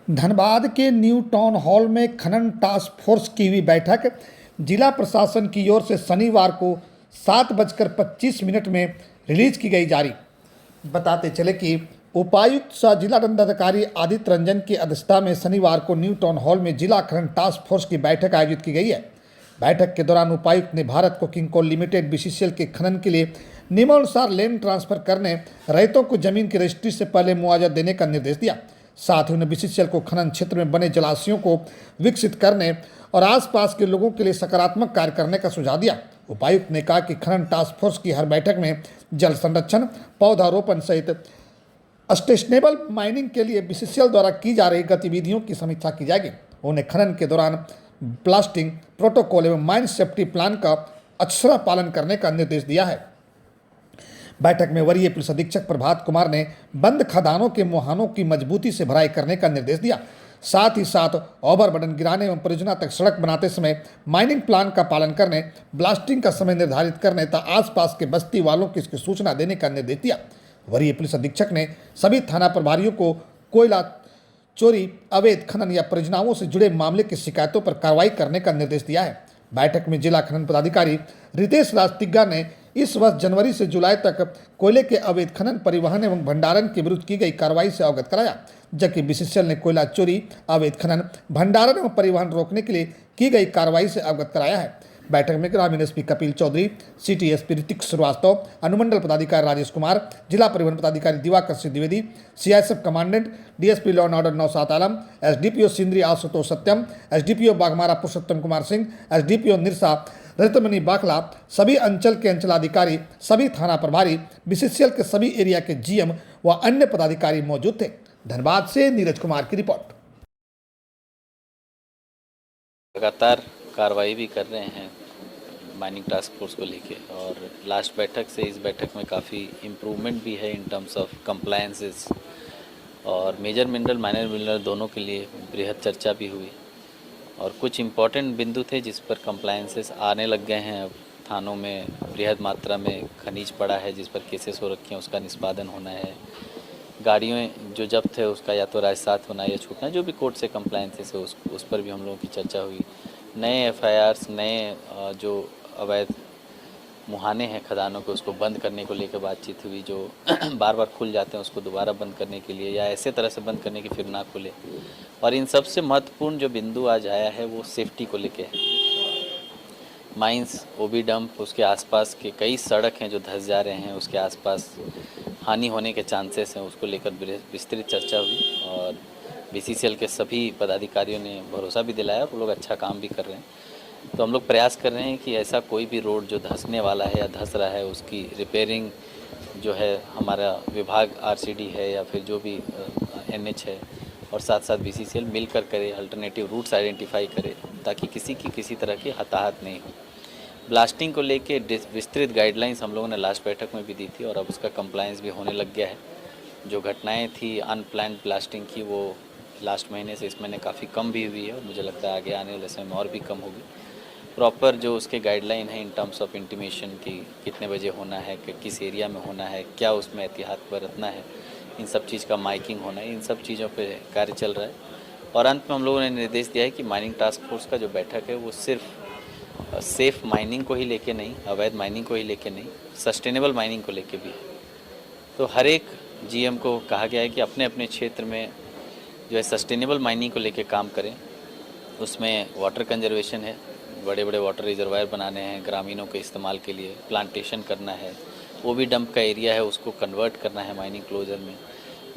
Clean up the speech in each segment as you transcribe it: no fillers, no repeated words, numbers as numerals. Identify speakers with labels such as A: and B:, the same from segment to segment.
A: धनबाद के new town hall में खनन टास्क फोर्स की हुई बैठक जिला प्रशासन की ओर से शनिवार को 7:25 में रिलीज की गई जारी। बताते चले कि उपायुक्त सह जिला दंडाधिकारी आदित्य रंजन की अध्यक्षता में शनिवार को न्यू टाउन हॉल में जिला खनन टास्क फोर्स की बैठक आयोजित की गई है। बैठक के दौरान उपायुक्त ने Bharat coking coal limited BCCL के खनन के लिए नियमानुसार लैंड ट्रांसफर करने, रैयतों को जमीन की रजिस्ट्री से पहले मुआवजा देने का निर्देश दिया। साथ ही उन्होंने बीसीसीएल को खनन क्षेत्र में बने जलाशयों को विकसित करने और आसपास के लोगों के लिए सकारात्मक कार्य करने का सुझाव दिया। उपायुक्त ने कहा कि खनन टास्क फोर्स की हर बैठक में जल संरक्षण, पौधारोपण सहित सस्टेनेबल माइनिंग के लिए बीसीसीएल द्वारा की जा रही गतिविधियों की समीक्षा की जाएगी। उन्हें खनन के दौरान ब्लास्टिंग प्रोटोकॉल एवं माइन सेफ्टी प्लान का अक्षरशः पालन करने का निर्देश दिया है। बैठक में वरीय पुलिस अधीक्षक प्रभात कुमार ने बंद खदानों के मुहानों की मजबूती से भराई करने का निर्देश दिया। साथ ही साथ ओवरबर्डन गिराने एवं परियोजना तक सड़क बनाते समय माइनिंग प्लान का पालन करने, ब्लास्टिंग का समय निर्धारित करने तथा आसपास के बस्ती वालों को इसकी सूचना देने का निर्देश दिया। वरीय पुलिस अधीक्षक ने सभी थाना प्रभारियों को कोयला चोरी, अवैध खनन या परियोजनाओं से जुड़े मामले की शिकायतों पर कार्रवाई करने का निर्देश दिया है। बैठक में जिला खनन पदाधिकारी रितेश राज तिग्गा ने इस वर्ष जनवरी से जुलाई तक कोयले के अवैध खनन, परिवहन एवं भंडारण के विरुद्ध की गई कार्रवाई से अवगत कराया, जबकि बीसीसीएल ने कोयला चोरी, अवैध खनन, भंडारण एवं परिवहन रोकने के लिए की गई कार्रवाई से अवगत कराया है। बैठक में ग्रामीण SP Kapil Chaudhary, city SP Ritik Srivastava, अनुमंडल पदाधिकारी राजेश कुमार, जिला परिवहन पदाधिकारी Diwakar Singh Dwivedi, CISF commandant DSP law and order Naushad Alam, SDPO Sindri Ashutosh Satyam, SDPO Baghmara Purushottam Kumar Singh, SDPO Nirsa Ratmani Bakhla, सभी अंचल के अंचलाधिकारी, सभी थाना प्रभारी, बीसीसीएल के सभी एरिया के जीएम व अन्य पदाधिकारी मौजूद थे। धनबाद से नीरज कुमार की रिपोर्ट।
B: लगातार कार्रवाई भी कर रहे हैं माइनिंग टास्क फोर्स को लेके, और लास्ट बैठक से इस बैठक में काफ़ी इम्प्रूवमेंट भी है इन टर्म्स ऑफ कंप्लायंसेस, और मेजर मिनरल, माइनर मिनरल दोनों के लिए बृहद चर्चा भी हुई, और कुछ इम्पॉर्टेंट बिंदु थे जिस पर कंप्लायंसेस आने लग गए हैं। अब थानों में बृहद मात्रा में खनिज पड़ा है जिस पर केसेस हो रखे हैं, उसका निष्पादन होना है। गाड़ियों जो जब्त है उसका या तो राजसात होना या छूटना, जो भी कोर्ट से कंप्लायंसेस है उस पर भी हम लोगों की चर्चा हुई। नए एफआईआर्स, नए जो अवैध मुहाने हैं खदानों के, उसको बंद करने को लेकर बातचीत हुई। जो बार बार खुल जाते हैं उसको दोबारा बंद करने के लिए, या ऐसे तरह से बंद करने की फिर ना खुले। और इन सबसे महत्वपूर्ण जो बिंदु आज आया है वो सेफ्टी को लेके है। माइंस, ओबी डंप, उसके आसपास के कई सड़क हैं जो धंस जा रहे हैं, उसके आसपास हानि होने के चांसेस हैं, उसको लेकर विस्तृत चर्चा हुई। और बीसीसीएल के सभी पदाधिकारियों ने भरोसा भी दिलाया, वो लोग अच्छा काम भी कर रहे हैं। तो हम लोग प्रयास कर रहे हैं कि ऐसा कोई भी रोड जो धंसने वाला है या धंस रहा है उसकी रिपेयरिंग जो है हमारा विभाग आरसीडी है या फिर जो भी एनएच है और साथ साथ बीसीसीएल मिलकर करे, अल्टरनेटिव रूट्स आइडेंटिफाई करे ताकि किसी की किसी तरह की हताहत नहीं हो। ब्लास्टिंग को लेके विस्तृत गाइडलाइंस हम लोगों ने लास्ट बैठक में भी दी थी और अब उसका कंप्लायंस भी होने लग गया है। जो घटनाएं थी अनप्लान्ड ब्लास्टिंग की वो लास्ट महीने से इस महीने काफ़ी कम भी हुई है और मुझे लगता है आगे आने वाले समय में और भी कम होगी। प्रॉपर जो उसके गाइडलाइन है इन टर्म्स ऑफ इंटीमेशन की कितने बजे होना है, कि किस एरिया में होना है, क्या उसमें एहतियात बरतना है, इन सब चीज़ का माइकिंग होना है, इन सब चीज़ों पे कार्य चल रहा है। और अंत में हम लोगों ने निर्देश दिया है कि माइनिंग टास्क फोर्स का जो बैठक है वो सिर्फ सेफ माइनिंग को ही लेके नहीं, अवैध माइनिंग को ही लेके नहीं, सस्टेनेबल माइनिंग को लेके भी है। तो हर एक जीएम को कहा गया है कि अपने अपने क्षेत्र में जो है सस्टेनेबल माइनिंग को लेके काम करें। उसमें वाटर कंजर्वेशन है, बड़े बड़े वाटर रिजर्वायर बनाने हैं ग्रामीणों के इस्तेमाल के लिए, प्लांटेशन करना है, वो भी डंप का एरिया है उसको कन्वर्ट करना है माइनिंग क्लोजर में,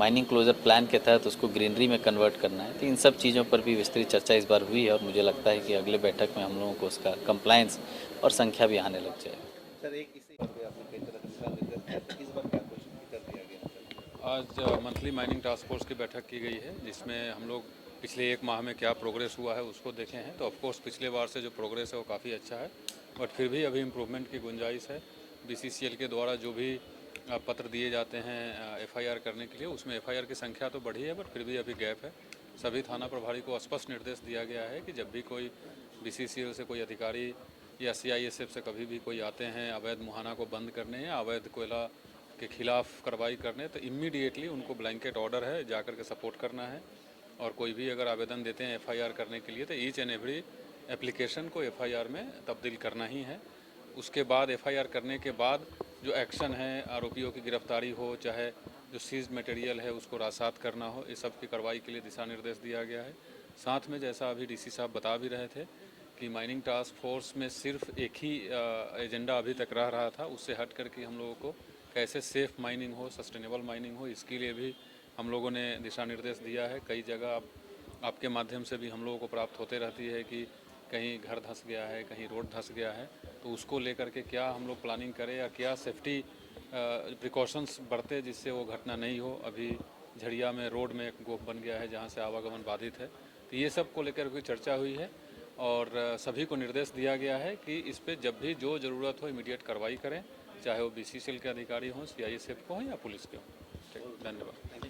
B: माइनिंग क्लोजर प्लान के तहत उसको ग्रीनरी में कन्वर्ट करना है। तो इन सब चीज़ों पर भी विस्तृत चर्चा इस बार हुई है और मुझे लगता है कि अगले बैठक में हम लोगों को उसका कंप्लायंस और संख्या भी आने लग जाएगी।
C: सर, एक इसी पे आपने कई तरह के दिशा निर्देश दिए, तो इस बार क्या कुछ कर दिया गया?
D: आज मंथली माइनिंग टास्क फोर्स की बैठक की गई है जिसमें हम लोग पिछले एक माह में क्या प्रोग्रेस हुआ है उसको देखे हैं। तो ऑफकोर्स पिछले बार से जो प्रोग्रेस है वो काफ़ी अच्छा है, बट फिर भी अभी इम्प्रूवमेंट की गुंजाइश है। बीसीसीएल के द्वारा जो भी पत्र दिए जाते हैं एफआईआर करने के लिए, उसमें एफआईआर की संख्या तो बढ़ी है बट फिर भी अभी गैप है। सभी थाना प्रभारी को स्पष्ट निर्देश दिया गया है कि जब भी कोई बीसीसीएल से कोई अधिकारी या सीआईएसएफ से कभी भी कोई आते हैं अवैध मुहाना को बंद करने या अवैध कोयला के खिलाफ कार्रवाई करने, तो इमीडिएटली उनको ब्लैंकेट ऑर्डर है जाकर के सपोर्ट करना है। और कोई भी अगर आवेदन देते हैं एफआईआर करने के लिए तो ईच एंड एवरी एप्लीकेशन को एफआईआर में तब्दील करना ही है। उसके बाद एफआईआर करने के बाद जो एक्शन है, आरोपियों की गिरफ्तारी हो, चाहे जो सीज मटेरियल है उसको रासात करना हो, इस सब की कार्रवाई के लिए दिशा निर्देश दिया गया है। साथ में जैसा अभी डीसी साहब बता भी रहे थे कि माइनिंग टास्क फोर्स में सिर्फ एक ही एजेंडा अभी तक रह रहा था, उससे हट करके हम लोगों को कैसे सेफ़ माइनिंग हो, सस्टेनेबल माइनिंग हो, इसके लिए भी हम लोगों ने दिशा निर्देश दिया है। कई जगह आपके माध्यम से भी हम लोगों को प्राप्त होते रहती है कि कहीं घर धंस गया है, कहीं रोड धंस गया है, तो उसको लेकर के क्या हम लोग प्लानिंग करें या क्या सेफ्टी प्रिकॉशंस बरते जिससे वो घटना नहीं हो। अभी झड़िया में रोड में एक गोप बन गया है जहाँ से आवागमन बाधित है, तो ये सब को लेकर के चर्चा हुई है और सभी को निर्देश दिया गया है कि इस पर जब भी जो ज़रूरत हो इमीडिएट कार्रवाई करें, चाहे वो बीसीसीएल के अधिकारी हों, सीआईएसएफ को हों या पुलिस के हों। ठीक, धन्यवाद।